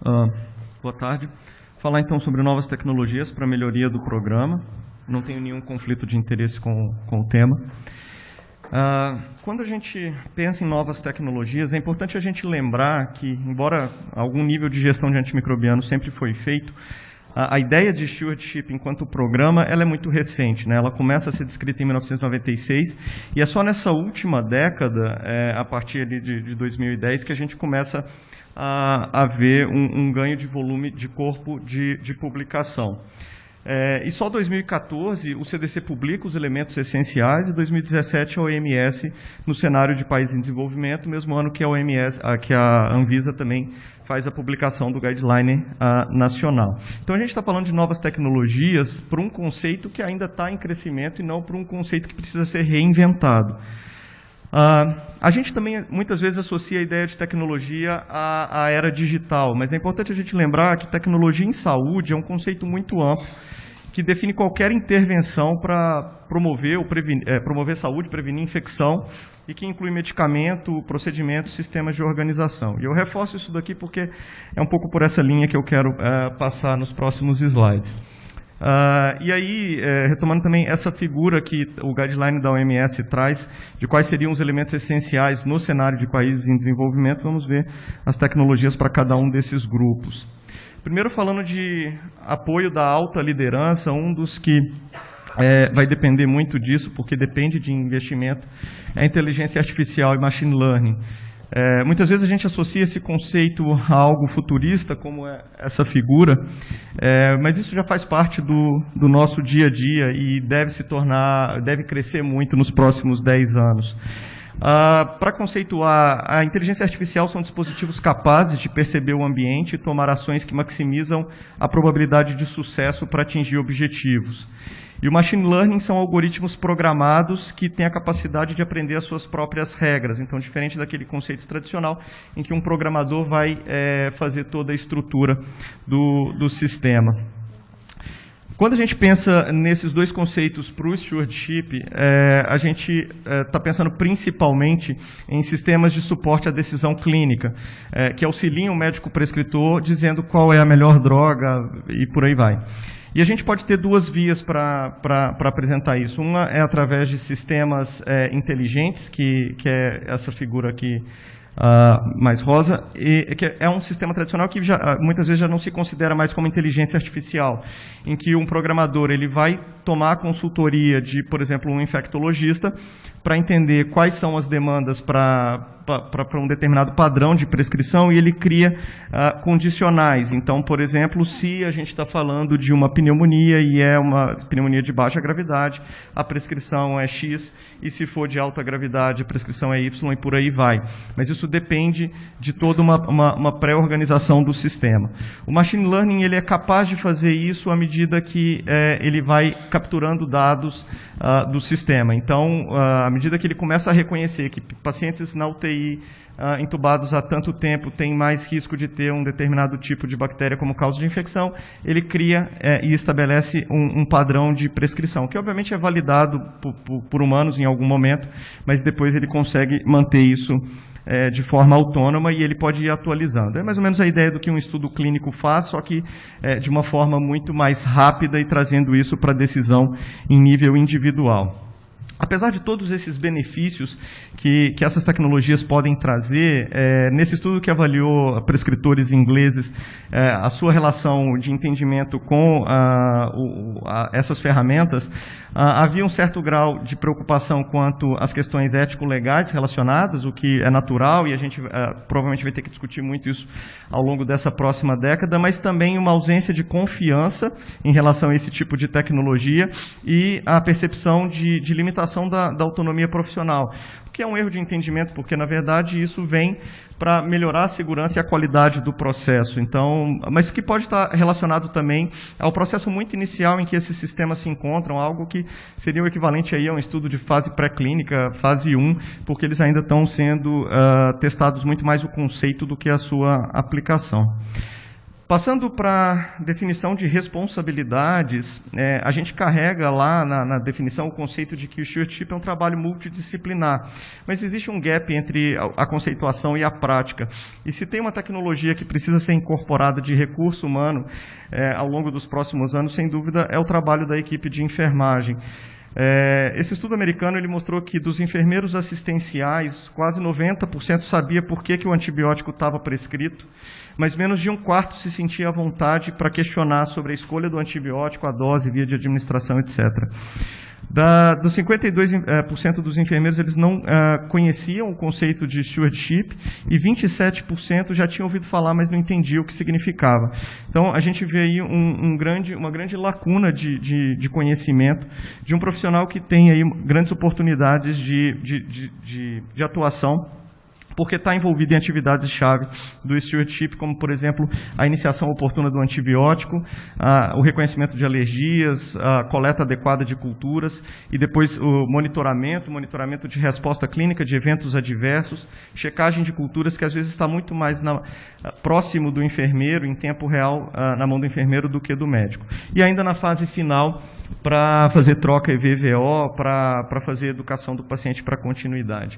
Boa tarde. Falar então sobre novas tecnologias para a melhoria do programa. Não tenho nenhum conflito de interesse com o tema. Quando a gente pensa em novas tecnologias, é importante a gente lembrar que, embora algum nível de gestão de antimicrobiano sempre foi feito, a ideia de stewardship enquanto programa ela é muito recente, né? Ela começa a ser descrita em 1996 e é só nessa última década, a partir de 2010, que a gente começa a ver um ganho de volume de corpo de publicação. E só em 2014 o CDC publica os elementos essenciais e 2017 a OMS no cenário de países em desenvolvimento, mesmo ano que a Anvisa também faz a publicação do guideline nacional. Então a gente está falando de novas tecnologias para um conceito que ainda está em crescimento e não para um conceito que precisa ser reinventado. A gente também muitas vezes associa a ideia de tecnologia à era digital, mas é importante a gente lembrar que tecnologia em saúde é um conceito muito amplo que define qualquer intervenção para promover saúde, prevenir infecção e que inclui medicamento, procedimentos, sistemas de organização. E eu reforço isso daqui porque é um pouco por essa linha que eu quero passar nos próximos slides. E aí, retomando também essa figura que o guideline da OMS traz, de quais seriam os elementos essenciais no cenário de países em desenvolvimento, vamos ver as tecnologias para cada um desses grupos. Primeiro, falando de apoio da alta liderança, um dos que vai depender muito disso, porque depende de investimento, é a inteligência artificial e machine learning. Muitas vezes a gente associa esse conceito a algo futurista, como essa figura, mas isso já faz parte do nosso dia a dia e deve crescer muito nos próximos 10 anos. Para conceituar, a inteligência artificial são dispositivos capazes de perceber o ambiente e tomar ações que maximizam a probabilidade de sucesso para atingir objetivos. E o machine learning são algoritmos programados que têm a capacidade de aprender as suas próprias regras. Então, diferente daquele conceito tradicional em que um programador vai fazer toda a estrutura do sistema. Quando a gente pensa nesses dois conceitos para o stewardship, a gente está pensando principalmente em sistemas de suporte à decisão clínica, que auxiliam o médico prescritor dizendo qual é a melhor droga e por aí vai. E a gente pode ter duas vias para apresentar isso. Uma é através de sistemas inteligentes, que é essa figura aqui mais rosa, e que é um sistema tradicional que muitas vezes já não se considera mais como inteligência artificial, em que um programador ele vai tomar a consultoria de, por exemplo, um infectologista para entender quais são as demandas para um determinado padrão de prescrição e ele cria condicionais. Então, por exemplo, se a gente está falando de uma pneumonia e é uma pneumonia de baixa gravidade, a prescrição é X, e se for de alta gravidade, a prescrição é Y e por aí vai. Mas isso depende de toda uma pré-organização do sistema. O machine learning ele é capaz de fazer isso à medida que ele vai capturando dados do sistema. Então, à medida que ele começa a reconhecer que pacientes na UTI entubados há tanto tempo têm mais risco de ter um determinado tipo de bactéria como causa de infecção, ele cria e estabelece um padrão de prescrição, que obviamente é validado por humanos em algum momento, mas depois ele consegue manter isso de forma autônoma e ele pode ir atualizando. É mais ou menos a ideia do que um estudo clínico faz, só que de uma forma muito mais rápida e trazendo isso para a decisão em nível individual. Apesar de todos esses benefícios que essas tecnologias podem trazer, nesse estudo que avaliou prescritores ingleses, a sua relação de entendimento com essas ferramentas, havia um certo grau de preocupação quanto às questões ético-legais relacionadas, o que é natural, e a gente provavelmente vai ter que discutir muito isso ao longo dessa próxima década, mas também uma ausência de confiança em relação a esse tipo de tecnologia e a percepção de limitação da autonomia profissional, o que é um erro de entendimento, porque, na verdade, isso vem para melhorar a segurança e a qualidade do processo. Então, mas que pode estar relacionado também ao processo muito inicial em que esses sistemas se encontram, algo que seria o equivalente aí a um estudo de fase pré-clínica, fase 1, porque eles ainda estão sendo testados muito mais o conceito do que a sua aplicação. Passando para a definição de responsabilidades, a gente carrega lá na definição o conceito de que o stewardship é um trabalho multidisciplinar, mas existe um gap entre a conceituação e a prática. E se tem uma tecnologia que precisa ser incorporada de recurso humano ao longo dos próximos anos, sem dúvida, é o trabalho da equipe de enfermagem. Esse estudo americano ele mostrou que dos enfermeiros assistenciais, quase 90% sabia por que o antibiótico estava prescrito, mas menos de um quarto se sentia à vontade para questionar sobre a escolha do antibiótico, a dose, via de administração, etc. Dos 52% dos enfermeiros, eles não conheciam o conceito de stewardship e 27% já tinham ouvido falar, mas não entendiam o que significava. Então, a gente vê aí uma grande lacuna de conhecimento de um profissional que tem aí grandes oportunidades de atuação, porque está envolvido em atividades-chave do stewardship, como, por exemplo, a iniciação oportuna do antibiótico, o reconhecimento de alergias, a coleta adequada de culturas e depois o monitoramento de resposta clínica de eventos adversos, checagem de culturas que às vezes está muito mais próximo do enfermeiro, em tempo real, na mão do enfermeiro do que do médico. E ainda na fase final, para fazer troca EVVO, para fazer educação do paciente para continuidade.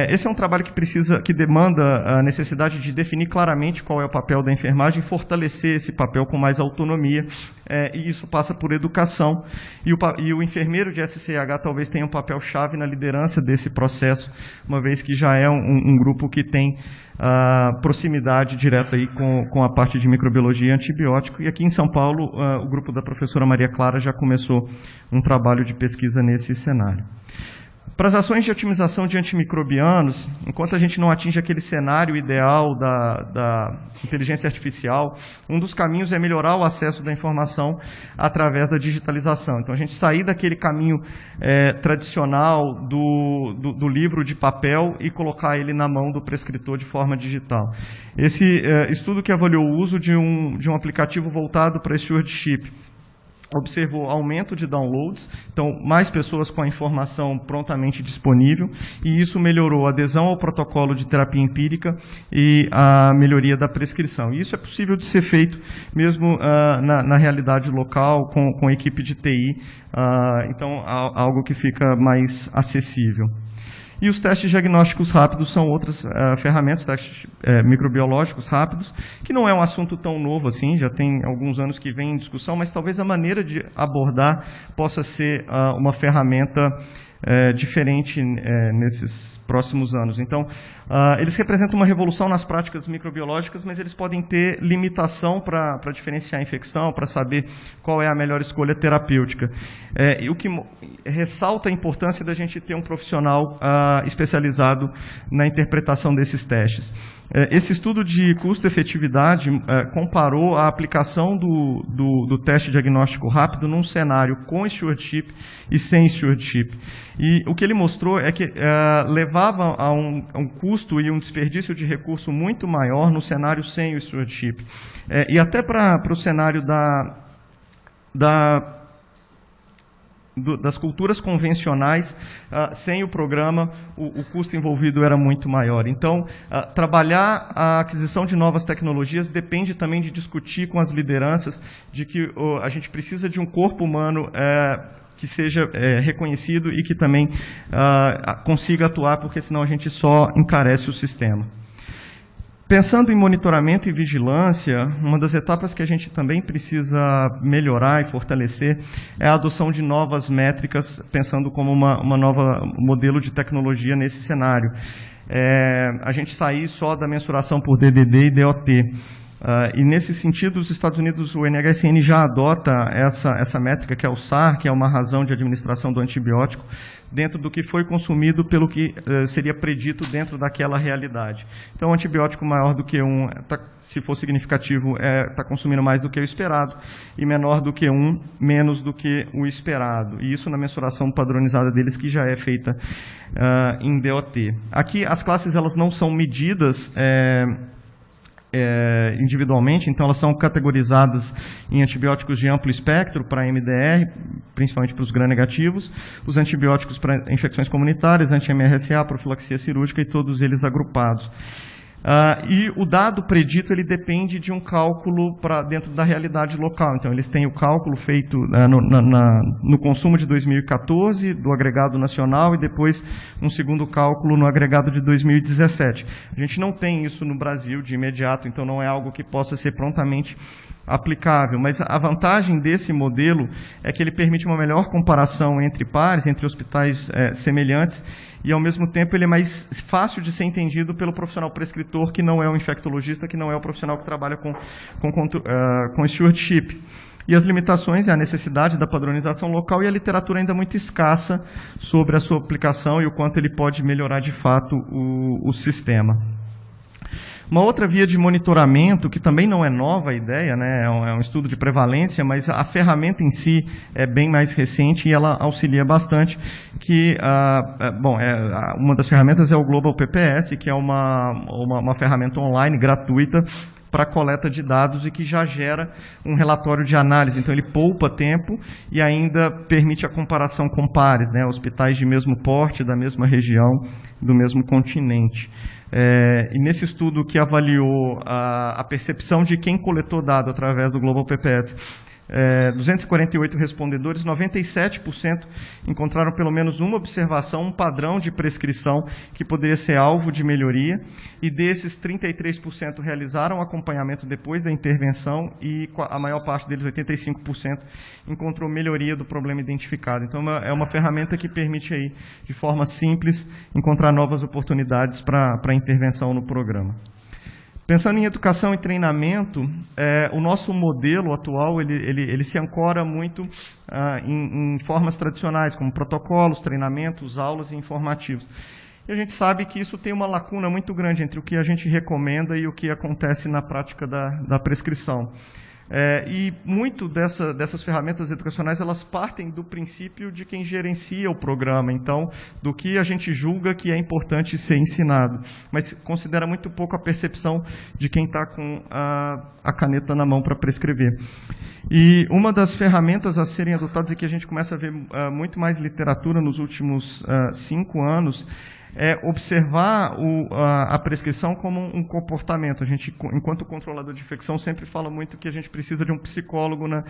Esse é um trabalho que demanda a necessidade de definir claramente qual é o papel da enfermagem, fortalecer esse papel com mais autonomia, e isso passa por educação. E o enfermeiro de SCH talvez tenha um papel-chave na liderança desse processo, uma vez que já é um grupo que tem proximidade direta aí com a parte de microbiologia e antibiótico. E aqui em São Paulo, o grupo da professora Maria Clara já começou um trabalho de pesquisa nesse cenário. Para as ações de otimização de antimicrobianos, enquanto a gente não atinge aquele cenário ideal da inteligência artificial, um dos caminhos é melhorar o acesso da informação através da digitalização. Então, a gente sair daquele caminho tradicional do livro de papel e colocar ele na mão do prescritor de forma digital. Esse estudo que avaliou o uso de um aplicativo voltado para stewardship observou aumento de downloads, então mais pessoas com a informação prontamente disponível, e isso melhorou a adesão ao protocolo de terapia empírica e a melhoria da prescrição. E isso é possível de ser feito mesmo na realidade local, com a equipe de TI, então algo que fica mais acessível. E os testes diagnósticos rápidos são outras ferramentas, testes microbiológicos rápidos, que não é um assunto tão novo assim, já tem alguns anos que vem em discussão, mas talvez a maneira de abordar possa ser uma ferramenta diferente nesses próximos anos. Então, eles representam uma revolução nas práticas microbiológicas, mas eles podem ter limitação para diferenciar a infecção, para saber qual é a melhor escolha terapêutica. E o que ressalta a importância da gente ter um profissional especializado na interpretação desses testes. Esse estudo de custo-efetividade comparou a aplicação do teste diagnóstico rápido num cenário com stewardship e sem stewardship. E o que ele mostrou é que levava a um custo e um desperdício de recurso muito maior no cenário sem o stewardship. E até para o cenário das culturas convencionais, sem o programa, o custo envolvido era muito maior. Então, trabalhar a aquisição de novas tecnologias depende também de discutir com as lideranças de que a gente precisa de um corpo humano que seja reconhecido e que também consiga atuar, porque senão a gente só encarece o sistema. Pensando em monitoramento e vigilância, uma das etapas que a gente também precisa melhorar e fortalecer é a adoção de novas métricas, pensando como uma nova modelo de tecnologia nesse cenário. A gente sair só da mensuração por DDD e DOT. E nesse sentido, os Estados Unidos, o NHSN já adota essa métrica, que é o SAR, que é uma razão de administração do antibiótico, dentro do que foi consumido pelo que seria predito dentro daquela realidade. Então, um antibiótico maior do que se for significativo, está consumindo mais do que o esperado, e menor do que menos do que o esperado. E isso na mensuração padronizada deles, que já é feita em DOT. Aqui, as classes elas não são medidas individualmente, então elas são categorizadas em antibióticos de amplo espectro para MDR, principalmente para os gram-negativos, os antibióticos para infecções comunitárias, anti-MRSA, profilaxia cirúrgica e todos eles agrupados. E o dado predito ele depende de um cálculo para dentro da realidade local. Então, eles têm o cálculo feito no consumo de 2014, do agregado nacional, e depois um segundo cálculo no agregado de 2017. A gente não tem isso no Brasil de imediato, então não é algo que possa ser prontamente aplicável, mas a vantagem desse modelo é que ele permite uma melhor comparação entre pares, entre hospitais semelhantes, e ao mesmo tempo ele é mais fácil de ser entendido pelo profissional prescritor, que não é o infectologista, que não é o profissional que trabalha com stewardship. E as limitações é a necessidade da padronização local e a literatura ainda muito escassa sobre a sua aplicação e o quanto ele pode melhorar de fato o sistema. Uma outra via de monitoramento, que também não é nova a ideia, né, é um estudo de prevalência, mas a ferramenta em si é bem mais recente e ela auxilia bastante, que, uma das ferramentas é o Global PPS, que é uma ferramenta online gratuita para coleta de dados e que já gera um relatório de análise. Então, ele poupa tempo e ainda permite a comparação com pares, né, hospitais de mesmo porte, da mesma região, do mesmo continente. E nesse estudo que avaliou a percepção de quem coletou dado através do Global PPS, 248 respondedores, 97% encontraram pelo menos uma observação, um padrão de prescrição que poderia ser alvo de melhoria, e desses 33% realizaram acompanhamento depois da intervenção e a maior parte deles, 85%, encontrou melhoria do problema identificado. Então é uma ferramenta que permite aí, de forma simples, encontrar novas oportunidades para intervenção no programa. Pensando em educação e treinamento, o nosso modelo atual ele se ancora muito em formas tradicionais, como protocolos, treinamentos, aulas e informativos. E a gente sabe que isso tem uma lacuna muito grande entre o que a gente recomenda e o que acontece na prática da prescrição. E muito dessas ferramentas educacionais, elas partem do princípio de quem gerencia o programa, então, do que a gente julga que é importante ser ensinado, mas considera muito pouco a percepção de quem está com a caneta na mão para prescrever. E uma das ferramentas a serem adotadas e que a gente começa a ver muito mais literatura nos últimos 5 anos é observar a prescrição como um comportamento. A gente, enquanto controlador de infecção, sempre fala muito que a gente precisa de um psicólogo na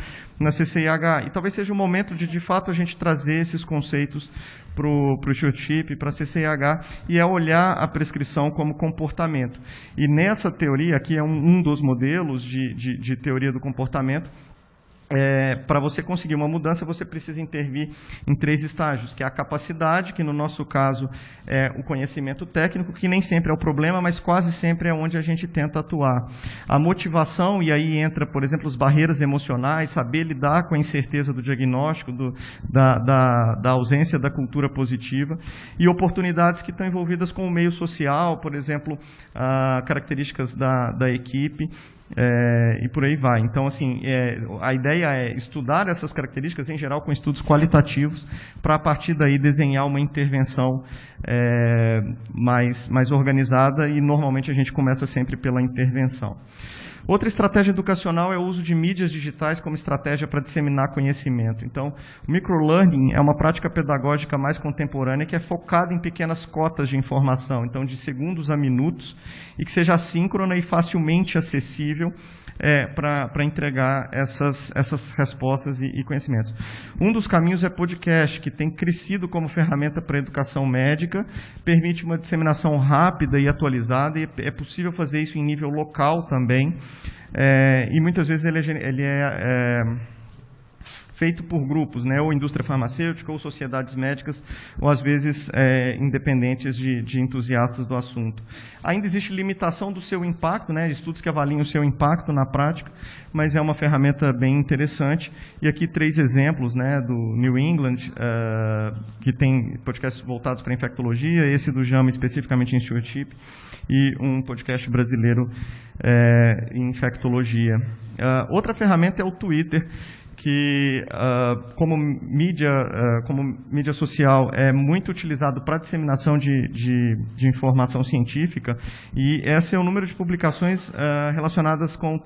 CCIH. E talvez seja o momento de fato, a gente trazer esses conceitos para o stewardship, para a CCIH, e olhar a prescrição como comportamento. E nessa teoria, aqui é um dos modelos de teoria do comportamento. Para você conseguir uma mudança, você precisa intervir em 3 estágios, que é a capacidade, que no nosso caso é o conhecimento técnico, que nem sempre é o problema, mas quase sempre é onde a gente tenta atuar. A motivação, e aí entra, por exemplo, as barreiras emocionais, saber lidar com a incerteza do diagnóstico, da ausência da cultura positiva, e oportunidades que estão envolvidas com o meio social, por exemplo, características da equipe, e por aí vai. Então, assim, a ideia é estudar essas características, em geral, com estudos qualitativos, para, a partir daí, desenhar uma intervenção mais organizada, e, normalmente, a gente começa sempre pela intervenção. Outra estratégia educacional é o uso de mídias digitais como estratégia para disseminar conhecimento. Então, o microlearning é uma prática pedagógica mais contemporânea que é focada em pequenas cotas de informação, então de segundos a minutos, e que seja assíncrona e facilmente acessível para entregar essas respostas e conhecimentos. Um dos caminhos é podcast, que tem crescido como ferramenta para a educação médica, permite uma disseminação rápida e atualizada, e é possível fazer isso em nível local também, e muitas vezes ele é feito por grupos, né, ou indústria farmacêutica, ou sociedades médicas, ou às vezes independentes de entusiastas do assunto. Ainda existe limitação do seu impacto, né, estudos que avaliam o seu impacto na prática, mas é uma ferramenta bem interessante. E aqui 3 exemplos, né, do New England, que tem podcasts voltados para infectologia, esse do JAMA especificamente em stewardship, e um podcast brasileiro em infectologia. Outra ferramenta é o Twitter, que como mídia social é muito utilizado para disseminação de informação científica, e esse é o número de publicações relacionadas com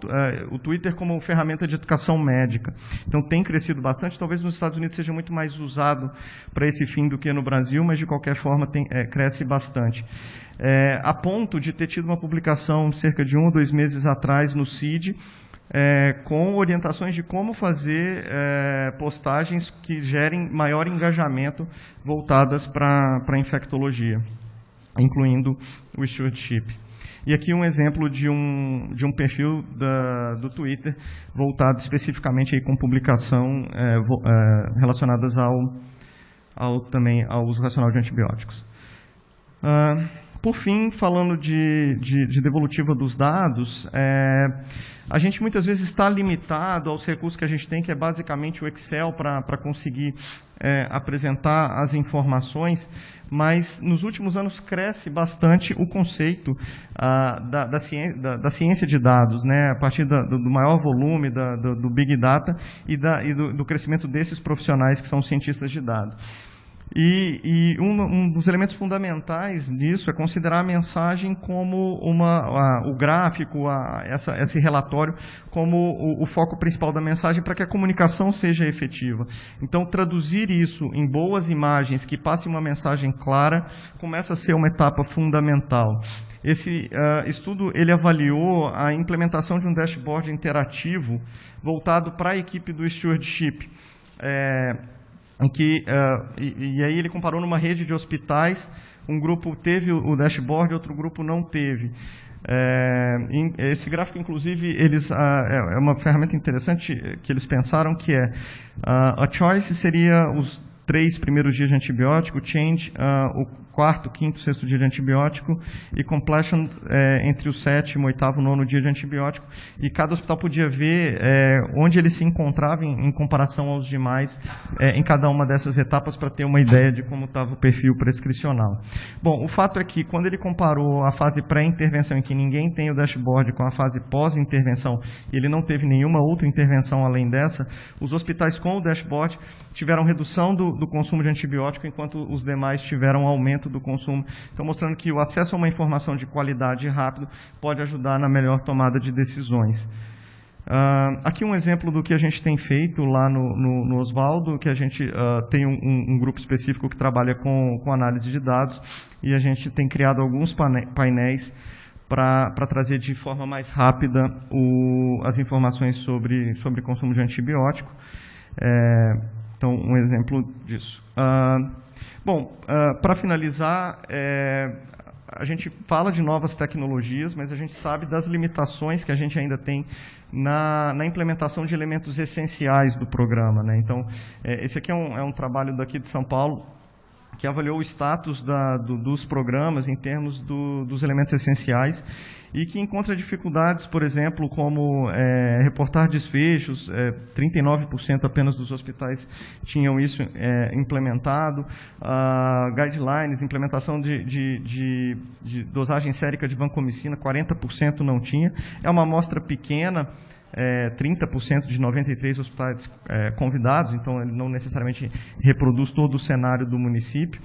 o Twitter como ferramenta de educação médica. Então tem crescido bastante, talvez nos Estados Unidos seja muito mais usado para esse fim do que no Brasil, mas de qualquer forma cresce bastante. A ponto de ter tido uma publicação cerca de 1 ou 2 meses atrás no CID, com orientações de como fazer postagens que gerem maior engajamento voltadas para a infectologia, incluindo o stewardship. E aqui um exemplo de um perfil do Twitter voltado especificamente aí com publicação relacionadas também ao uso racional de antibióticos. Por fim, falando de devolutiva dos dados, a gente muitas vezes está limitado aos recursos que a gente tem, que é basicamente o Excel para conseguir apresentar as informações, mas nos últimos anos cresce bastante o conceito da ciência de dados, né, a partir do maior volume do Big Data e do crescimento desses profissionais que são cientistas de dados. E um dos elementos fundamentais disso é considerar a mensagem como o gráfico, esse relatório, como o foco principal da mensagem para que a comunicação seja efetiva. Então, traduzir isso em boas imagens que passem uma mensagem clara começa a ser uma etapa fundamental. Esse estudo ele avaliou a implementação de um dashboard interativo voltado para a equipe do stewardship. E aí ele comparou numa rede de hospitais, um grupo teve o dashboard, outro grupo não teve. Esse gráfico, inclusive, é uma ferramenta interessante que eles pensaram, que a choice seria os 3 primeiros dias de antibiótico, change o 4º, 5º, 6º dia de antibiótico e completion entre o 7º, 8º, 9º dia de antibiótico. E cada hospital podia ver onde ele se encontrava em comparação aos demais em cada uma dessas etapas para ter uma ideia de como estava o perfil prescricional. Bom, o fato é que quando ele comparou a fase pré-intervenção, em que ninguém tem o dashboard, com a fase pós-intervenção, e ele não teve nenhuma outra intervenção além dessa, os hospitais com o dashboard tiveram redução do consumo de antibiótico, enquanto os demais tiveram aumento do consumo. Então, mostrando que o acesso a uma informação de qualidade e rápido pode ajudar na melhor tomada de decisões. Aqui um exemplo do que a gente tem feito lá no Osvaldo, que a gente tem um grupo específico que trabalha com análise de dados, e a gente tem criado alguns painéis para trazer de forma mais rápida as informações sobre consumo de antibiótico. Então, um exemplo disso. Para finalizar, a gente fala de novas tecnologias, mas a gente sabe das limitações que a gente ainda tem na implementação de elementos essenciais do programa, né? Então, esse aqui é um trabalho daqui de São Paulo, que avaliou o status dos programas em termos dos elementos essenciais e que encontra dificuldades, por exemplo, como reportar desfechos, 39% apenas dos hospitais tinham isso implementado, guidelines, implementação de dosagem sérica de vancomicina, 40% não tinha. É uma amostra pequena, 30% de 93 hospitais convidados, então ele não necessariamente reproduz todo o cenário do município,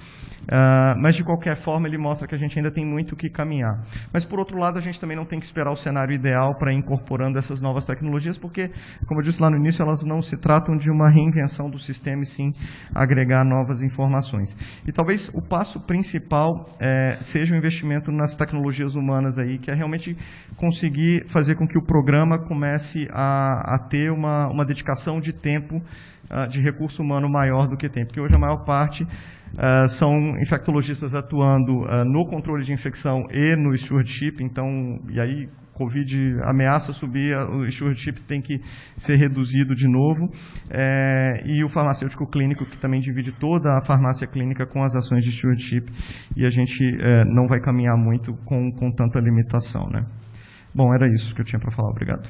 mas de qualquer forma ele mostra que a gente ainda tem muito o que caminhar. Mas por outro lado, a gente também não tem que esperar o cenário ideal para ir incorporando essas novas tecnologias, porque, como eu disse lá no início, elas não se tratam de uma reinvenção do sistema, e sim agregar novas informações. E talvez o passo principal seja o investimento nas tecnologias humanas aí, que é realmente conseguir fazer com que o programa comece a ter uma dedicação de tempo, de recurso humano maior do que tem, porque hoje a maior parte são infectologistas atuando no controle de infecção e no stewardship, então, e aí Covid ameaça subir, o stewardship tem que ser reduzido de novo, e o farmacêutico clínico, que também divide toda a farmácia clínica com as ações de stewardship, e a gente não vai caminhar muito com tanta limitação, né? Bom, era isso que eu tinha para falar. Obrigado.